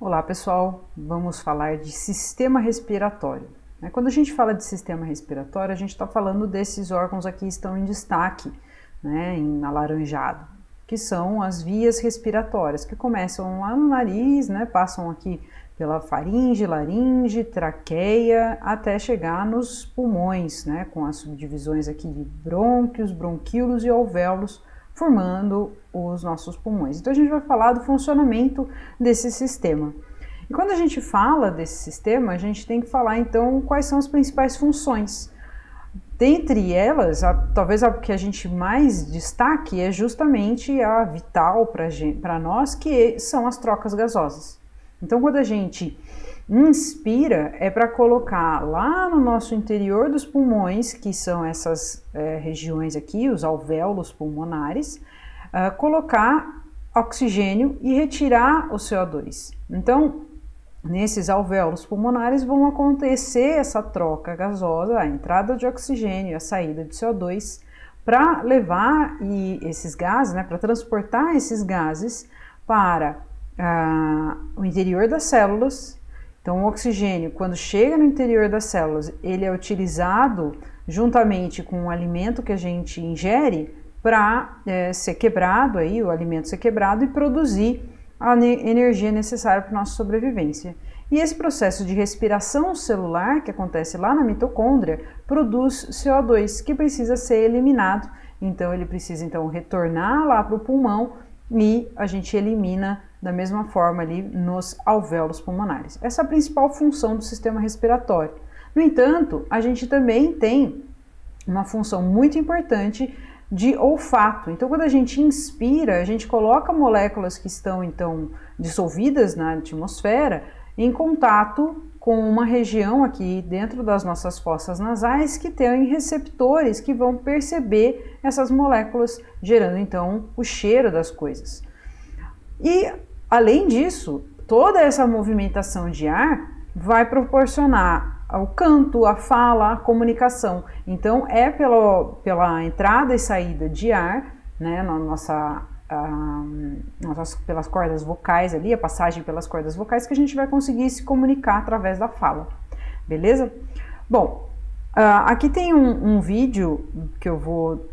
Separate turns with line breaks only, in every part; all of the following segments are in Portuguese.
Olá pessoal, vamos falar de sistema respiratório. Quando a gente fala de sistema respiratório, a gente está falando desses órgãos aqui que estão em destaque, em alaranjado, que são as vias respiratórias, que começam lá no nariz, passam aqui pela faringe, laringe, traqueia, até chegar nos pulmões, com as subdivisões aqui de brônquios, bronquíolos e alvéolos, formando os nossos pulmões. Então a gente vai falar do funcionamento desse sistema. E quando a gente fala desse sistema, a gente tem que falar então quais são as principais funções. Dentre elas, talvez a que a gente mais destaque é justamente a vital para nós, que são as trocas gasosas. Então quando a gente inspira, é para colocar lá no nosso interior dos pulmões, que são essas regiões aqui, os alvéolos pulmonares, colocar oxigênio e retirar o CO2. Então, nesses alvéolos pulmonares vão acontecer essa troca gasosa, a entrada de oxigênio e a saída de CO2, para levar esses gases, para transportar esses gases para o interior das células. Então, o oxigênio, quando chega no interior das células, ele é utilizado juntamente com o alimento que a gente ingere para ser quebrado, o alimento ser quebrado e produzir a energia necessária para a nossa sobrevivência. E esse processo de respiração celular, que acontece lá na mitocôndria, produz CO2, que precisa ser eliminado. Então, ele precisa retornar lá para o pulmão e a gente elimina da mesma forma ali nos alvéolos pulmonares. Essa é a principal função do sistema respiratório. No entanto, a gente também tem uma função muito importante de olfato. Então, quando a gente inspira, a gente coloca moléculas que estão então dissolvidas na atmosfera em contato com uma região aqui dentro das nossas fossas nasais que tem receptores que vão perceber essas moléculas, gerando então o cheiro das coisas. E além disso, toda essa movimentação de ar vai proporcionar o canto, a fala, a comunicação. Então é pela entrada e saída de ar, pelas cordas vocais ali, a passagem pelas cordas vocais, que a gente vai conseguir se comunicar através da fala, beleza? Bom, aqui tem um vídeo que eu vou,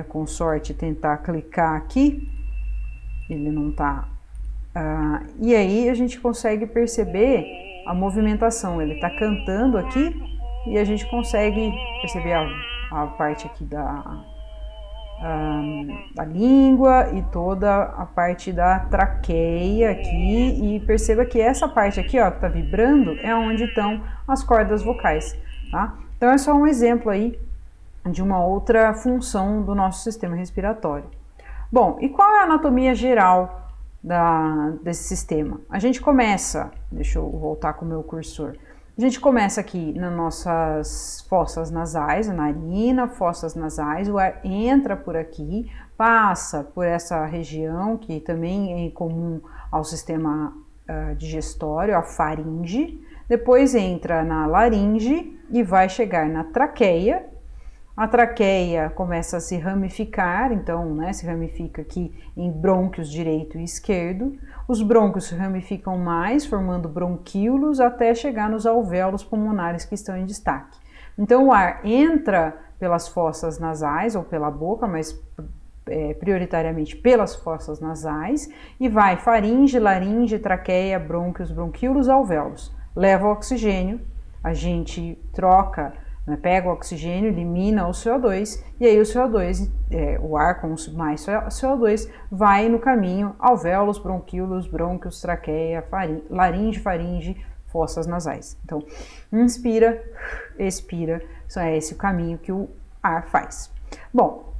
com sorte, tentar clicar aqui, ele não tá, e aí a gente consegue perceber a movimentação. Ele tá cantando aqui e a gente consegue perceber a parte aqui da língua e toda a parte da traqueia aqui, e perceba que essa parte aqui, ó, que tá vibrando, é onde estão as cordas vocais, tá? Então é só um exemplo aí de uma outra função do nosso sistema respiratório. Bom, e qual é a anatomia geral desse sistema? A gente começa, deixa eu voltar com o meu cursor, a gente começa aqui nas nossas fossas nasais, narina, fossas nasais, o ar entra por aqui, passa por essa região que também é comum ao sistema digestório, a faringe, depois entra na laringe e vai chegar na traqueia. A traqueia começa a se ramificar, então, se ramifica aqui em brônquios direito e esquerdo. Os brônquios se ramificam mais, formando bronquíolos, até chegar nos alvéolos pulmonares que estão em destaque. Então, o ar entra pelas fossas nasais ou pela boca, mas prioritariamente pelas fossas nasais, e vai faringe, laringe, traqueia, brônquios, bronquíolos, alvéolos. Leva o oxigênio, a gente troca, pega o oxigênio, elimina o CO2, e aí o CO2, o ar com mais CO2, vai no caminho alvéolos, bronquíolos, brônquios, traqueia, laringe, faringe, fossas nasais. Então, inspira, expira, é esse o caminho que o ar faz. Bom,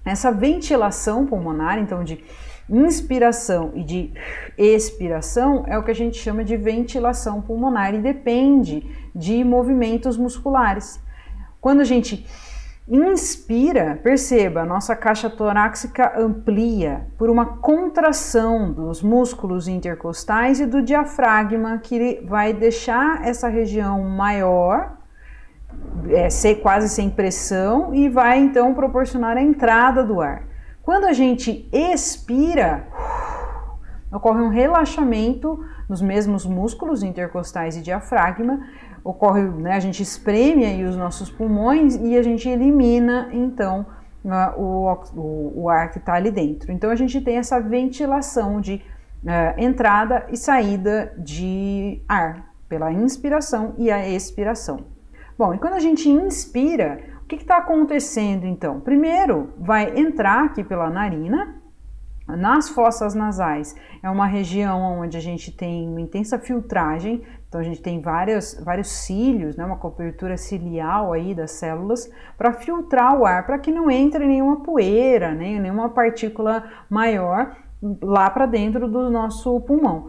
essa ventilação pulmonar, então, de inspiração e de expiração, é o que a gente chama de ventilação pulmonar e depende de movimentos musculares. Quando a gente inspira, perceba, a nossa caixa torácica amplia por uma contração dos músculos intercostais e do diafragma, que vai deixar essa região maior, ser quase sem pressão, e vai então proporcionar a entrada do ar. Quando a gente expira, ocorre um relaxamento nos mesmos músculos intercostais e diafragma, ocorre, né, a gente espreme aí os nossos pulmões e a gente elimina, então, o ar que está ali dentro. Então, a gente tem essa ventilação de entrada e saída de ar, pela inspiração e a expiração. Bom, e quando a gente inspira, o que está acontecendo então? Primeiro, vai entrar aqui pela narina, nas fossas nasais. É uma região onde a gente tem uma intensa filtragem, então a gente tem vários cílios, né, uma cobertura ciliar aí das células, para filtrar o ar, para que não entre nenhuma poeira, nem nenhuma partícula maior lá para dentro do nosso pulmão.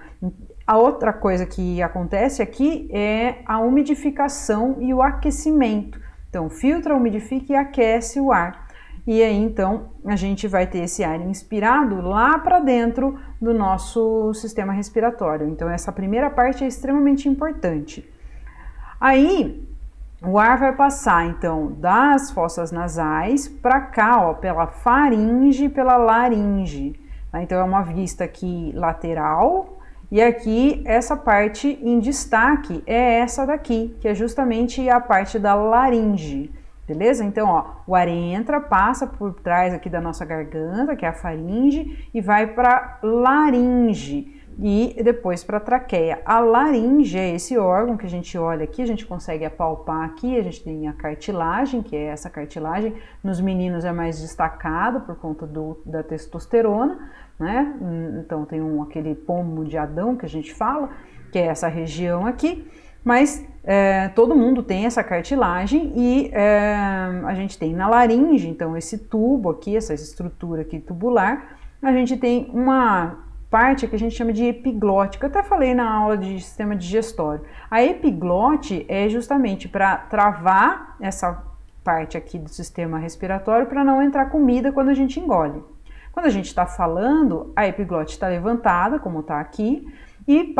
A outra coisa que acontece aqui é a umidificação e o aquecimento. Então, filtra, umidifica e aquece o ar. E aí, então, a gente vai ter esse ar inspirado lá para dentro do nosso sistema respiratório. Então, essa primeira parte é extremamente importante. Aí, o ar vai passar, então, das fossas nasais para cá, ó, pela faringe e pela laringe. Então, é uma vista aqui lateral. E aqui, essa parte em destaque é essa daqui, que é justamente a parte da laringe, beleza? Então, ó, o ar entra, passa por trás aqui da nossa garganta, que é a faringe, e vai para laringe e depois para a traqueia. A laringe é esse órgão que a gente olha aqui, a gente consegue apalpar aqui, a gente tem a cartilagem, que é essa cartilagem. Nos meninos é mais destacado por conta da testosterona, né? Então tem aquele pomo de Adão que a gente fala, que é essa região aqui, mas todo mundo tem essa cartilagem e a gente tem na laringe, então esse tubo aqui, essa estrutura aqui tubular, a gente tem uma parte que a gente chama de epiglote, que eu até falei na aula de sistema digestório. A epiglote é justamente para travar essa parte aqui do sistema respiratório para não entrar comida quando a gente engole. Quando a gente está falando, a epiglote está levantada, como está aqui, e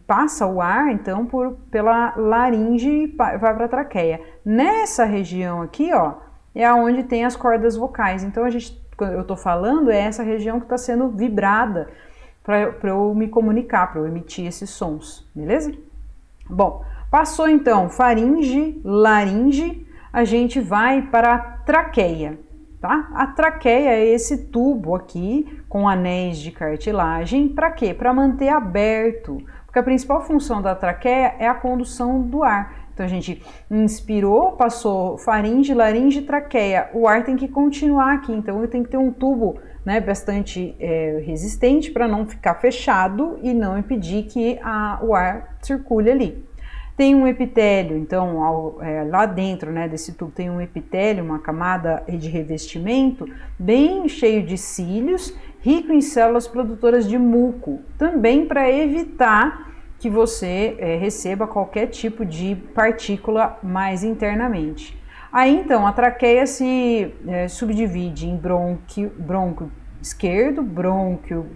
passa o ar, então, pela laringe e vai para a traqueia. Nessa região aqui, ó, é onde tem as cordas vocais. Então, quando eu estou falando, é essa região que está sendo vibrada para eu me comunicar, para eu emitir esses sons, beleza? Bom, passou então faringe, laringe, a gente vai para a traqueia. Tá? A traqueia é esse tubo aqui com anéis de cartilagem, para quê? Para manter aberto, porque a principal função da traqueia é a condução do ar. Então a gente inspirou, passou faringe, laringe, traqueia, o ar tem que continuar aqui, então tem que ter um tubo, né, bastante resistente para não ficar fechado e não impedir que o ar circule ali. Tem um epitélio, então lá dentro, né, desse tubo tem um epitélio, uma camada de revestimento bem cheio de cílios, rico em células produtoras de muco, também para evitar que você receba qualquer tipo de partícula mais internamente. Aí então a traqueia se subdivide em brônquio esquerdo, brônquio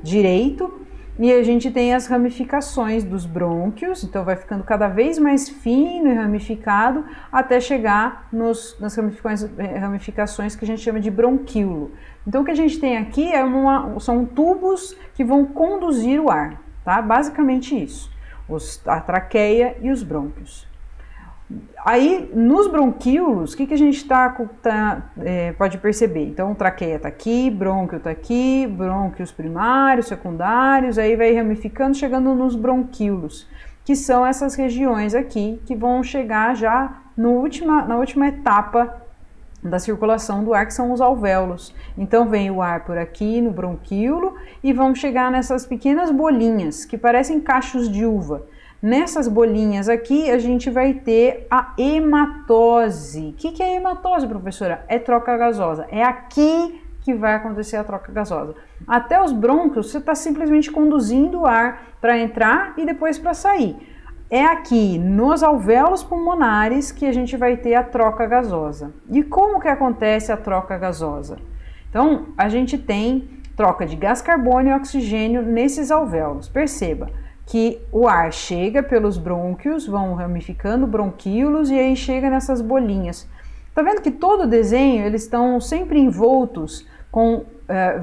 direito, e a gente tem as ramificações dos brônquios, então vai ficando cada vez mais fino e ramificado até chegar nas ramificações que a gente chama de bronquíolo. Então o que a gente tem aqui são tubos que vão conduzir o ar, tá? Basicamente isso, a traqueia e os brônquios. Aí, nos bronquíolos, o que a gente pode perceber? Então, traqueia está aqui, brônquio está aqui, brônquios primários, secundários, aí vai ramificando, chegando nos bronquíolos, que são essas regiões aqui, que vão chegar já na última etapa da circulação do ar, que são os alvéolos. Então, vem o ar por aqui no bronquíolo e vão chegar nessas pequenas bolinhas, que parecem cachos de uva. Nessas bolinhas aqui, a gente vai ter a hematose. O que é hematose, professora? É troca gasosa. É aqui que vai acontecer a troca gasosa. Até os brônquios, você está simplesmente conduzindo o ar para entrar e depois para sair. É aqui, nos alvéolos pulmonares, que a gente vai ter a troca gasosa. E como que acontece a troca gasosa? Então, a gente tem troca de gás carbônio e oxigênio nesses alvéolos. Perceba que o ar chega pelos brônquios, vão ramificando bronquíolos e aí chega nessas bolinhas. Tá vendo que todo o desenho, eles estão sempre envoltos com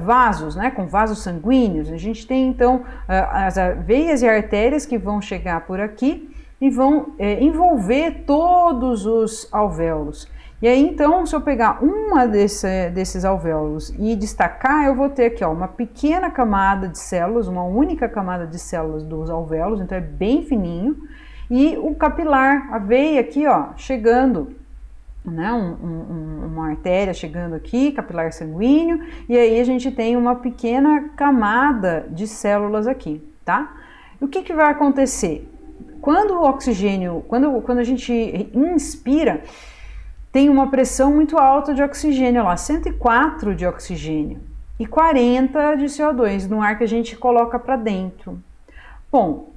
vasos, né, com vasos sanguíneos. A gente tem então as veias e artérias que vão chegar por aqui e vão envolver todos os alvéolos. E aí então, se eu pegar uma desses alvéolos e destacar, eu vou ter aqui uma pequena camada de células, uma única camada de células dos alvéolos, então é bem fininho, e o capilar, a veia aqui chegando, né, uma artéria chegando aqui, capilar sanguíneo, e aí a gente tem uma pequena camada de células aqui, tá? E o que vai acontecer? Quando o oxigênio, quando a gente inspira, tem uma pressão muito alta de oxigênio lá, 104 de oxigênio e 40 de CO2 no ar que a gente coloca para dentro. Bom,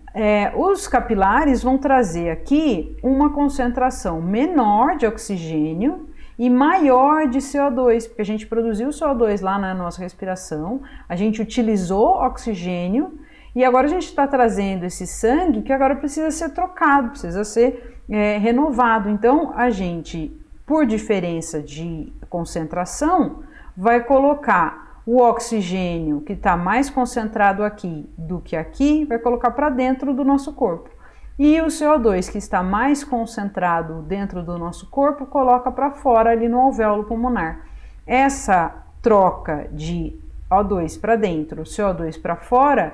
os capilares vão trazer aqui uma concentração menor de oxigênio e maior de CO2, porque a gente produziu CO2 lá na nossa respiração, a gente utilizou oxigênio e agora a gente está trazendo esse sangue que agora precisa ser trocado, precisa ser renovado. Então a gente, por diferença de concentração, vai colocar o oxigênio que está mais concentrado aqui do que aqui, vai colocar para dentro do nosso corpo. E o CO2 que está mais concentrado dentro do nosso corpo, coloca para fora ali no alvéolo pulmonar. Essa troca de O2 para dentro, CO2 para fora,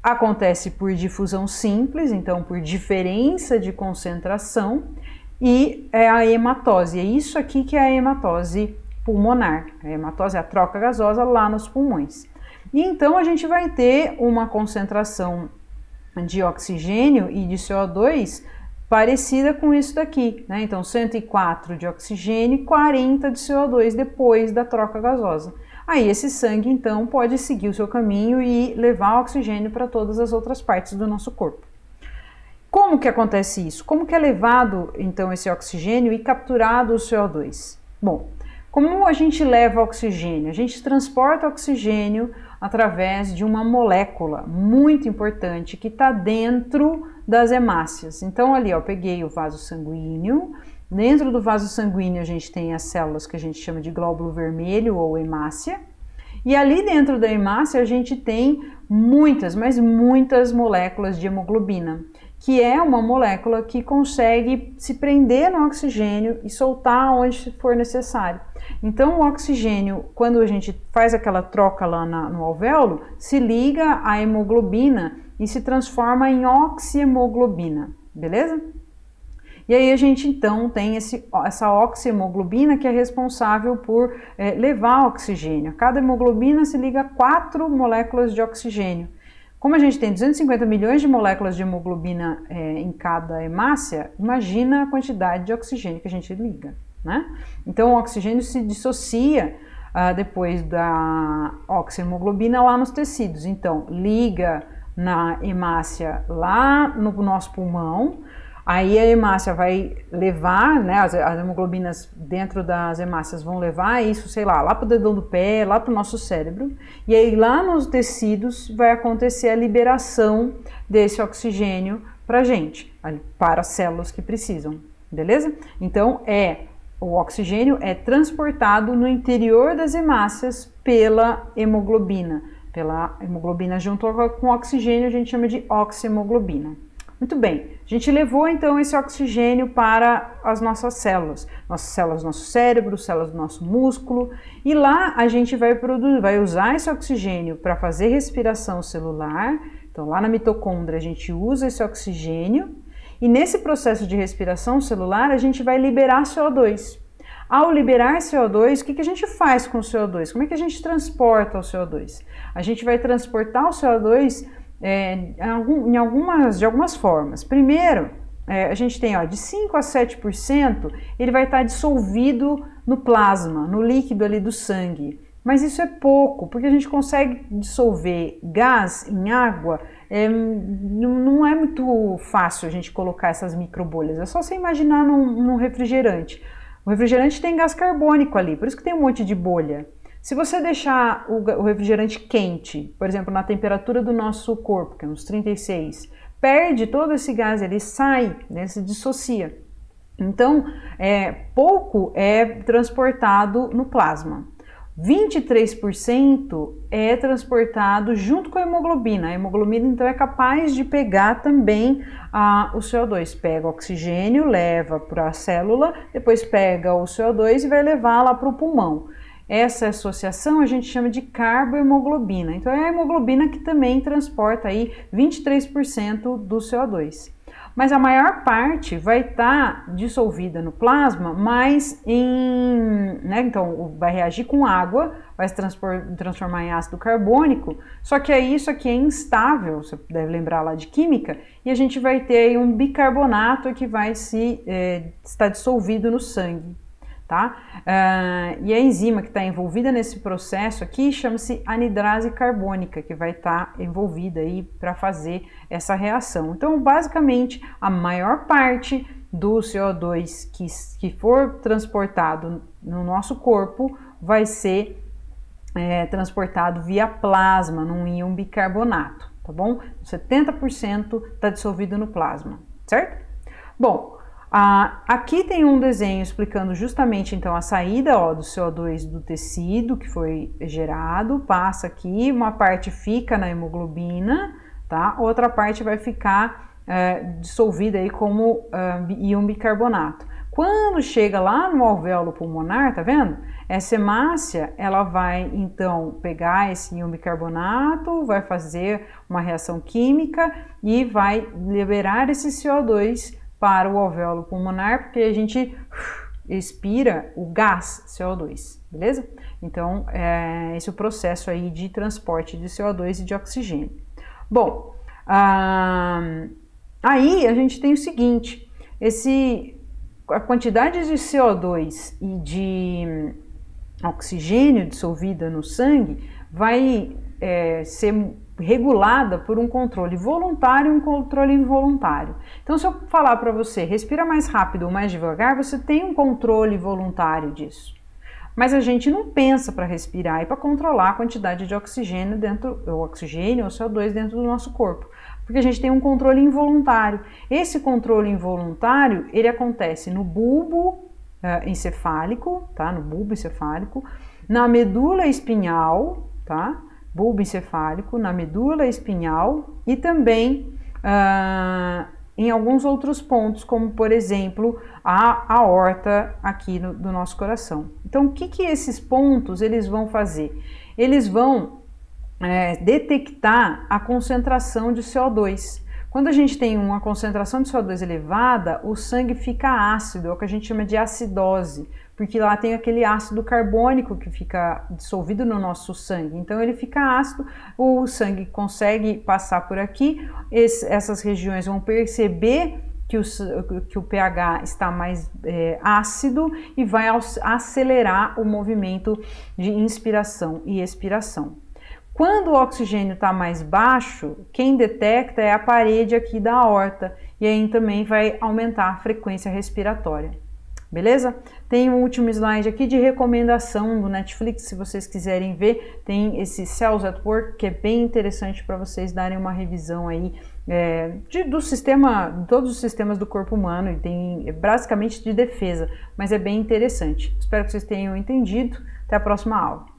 acontece por difusão simples, então por diferença de concentração, e é a hematose. É isso aqui que é a hematose pulmonar. A hematose é a troca gasosa lá nos pulmões. E então a gente vai ter uma concentração de oxigênio e de CO2 parecida com isso daqui, né? Então 104 de oxigênio e 40 de CO2 depois da troca gasosa. Aí esse sangue então pode seguir o seu caminho e levar oxigênio para todas as outras partes do nosso corpo. Como que acontece isso? Como que é levado então esse oxigênio e capturado o CO2? Bom, como a gente leva oxigênio? A gente transporta oxigênio através de uma molécula muito importante que está dentro das hemácias. Então ali, eu peguei o vaso sanguíneo. Dentro do vaso sanguíneo a gente tem as células que a gente chama de glóbulo vermelho ou hemácia. E ali dentro da hemácia a gente tem muitas, mas muitas moléculas de hemoglobina, que é uma molécula que consegue se prender no oxigênio e soltar onde for necessário. Então o oxigênio, quando a gente faz aquela troca lá no alvéolo, se liga à hemoglobina e se transforma em oxihemoglobina, beleza? E aí a gente então tem essa oxihemoglobina que é responsável por levar oxigênio. Cada hemoglobina se liga a 4 moléculas de oxigênio. Como a gente tem 250 milhões de moléculas de hemoglobina em cada hemácia, imagina a quantidade de oxigênio que a gente liga, né? Então o oxigênio se dissocia depois da oxihemoglobina lá nos tecidos. Então liga na hemácia lá no nosso pulmão. Aí a hemácia vai levar, né, as hemoglobinas dentro das hemácias vão levar isso, sei lá para o dedão do pé, lá para o nosso cérebro. E aí lá nos tecidos vai acontecer a liberação desse oxigênio para a gente, para as células que precisam, beleza? Então o oxigênio é transportado no interior das hemácias pela hemoglobina. Pela hemoglobina junto com o oxigênio a gente chama de oxihemoglobina. Muito bem, a gente levou então esse oxigênio para as nossas células do nosso cérebro, células do nosso músculo, e lá a gente vai usar esse oxigênio para fazer respiração celular. Então lá na mitocôndria a gente usa esse oxigênio e nesse processo de respiração celular a gente vai liberar CO2. Ao liberar CO2, o que a gente faz com o CO2? Como é que a gente transporta o CO2? A gente vai transportar o CO2 de algumas formas. Primeiro, a gente tem de 5 a 7%, ele vai estar dissolvido no plasma, no líquido ali do sangue. Mas isso é pouco, porque a gente consegue dissolver gás em água, não é muito fácil a gente colocar essas microbolhas, é só você imaginar num refrigerante. O refrigerante tem gás carbônico ali, por isso que tem um monte de bolha. Se você deixar o refrigerante quente, por exemplo, na temperatura do nosso corpo, que é uns 36, perde todo esse gás, ele sai, né, se dissocia. Então, pouco é transportado no plasma. 23% é transportado junto com a hemoglobina. A hemoglobina, então, é capaz de pegar também o CO2. Pega o oxigênio, leva para a célula, depois pega o CO2 e vai levar lá para o pulmão. Essa associação a gente chama de carbohemoglobina. Então, é a hemoglobina que também transporta aí 23% do CO2. Mas a maior parte vai estar dissolvida no plasma, mas então vai reagir com água, vai se transformar em ácido carbônico, só que aí isso aqui é instável, você deve lembrar lá de química, e a gente vai ter aí um bicarbonato que vai estar dissolvido no sangue. Tá? E a enzima que está envolvida nesse processo aqui chama-se anidrase carbônica, que vai estar envolvida aí para fazer essa reação. Então, basicamente, a maior parte do CO2 que for transportado no nosso corpo vai ser transportado via plasma, num íon bicarbonato, tá bom? 70% está dissolvido no plasma, certo? Bom, aqui tem um desenho explicando justamente então a saída do CO2 do tecido que foi gerado, passa aqui, uma parte fica na hemoglobina, tá? Outra parte vai ficar dissolvida aí como íon bicarbonato. Quando chega lá no alvéolo pulmonar, tá vendo? Essa hemácia, ela vai então pegar esse íon bicarbonato, vai fazer uma reação química e vai liberar esse CO2 para o alvéolo pulmonar, porque a gente expira o gás CO2, beleza? Então, esse é o processo aí de transporte de CO2 e de oxigênio. Bom, aí a gente tem o seguinte, a quantidade de CO2 e de oxigênio dissolvida no sangue vai ser regulada por um controle voluntário e um controle involuntário. Então, se eu falar para você, respira mais rápido ou mais devagar, você tem um controle voluntário disso. Mas a gente não pensa para respirar e para controlar a quantidade de oxigênio ou CO2 dentro do nosso corpo, porque a gente tem um controle involuntário. Esse controle involuntário, ele acontece no bulbo encefálico, tá? No bulbo encefálico, na medula espinhal, tá? Bulbo encefálico, na medula espinhal e também em alguns outros pontos, como por exemplo a aorta aqui do nosso coração. Então, o que esses pontos eles vão fazer? Eles vão detectar a concentração de CO2. Quando a gente tem uma concentração de CO2 elevada, o sangue fica ácido, é o que a gente chama de acidose, porque lá tem aquele ácido carbônico que fica dissolvido no nosso sangue. Então ele fica ácido, o sangue consegue passar por aqui, essas regiões vão perceber que o pH está mais ácido e vai acelerar o movimento de inspiração e expiração. Quando o oxigênio está mais baixo, quem detecta é a parede aqui da aorta e aí também vai aumentar a frequência respiratória. Beleza? Tem um último slide aqui de recomendação do Netflix, se vocês quiserem ver, tem esse Cells at Work, que é bem interessante para vocês darem uma revisão aí de todos os sistemas do corpo humano, e tem basicamente de defesa, mas é bem interessante. Espero que vocês tenham entendido. Até a próxima aula.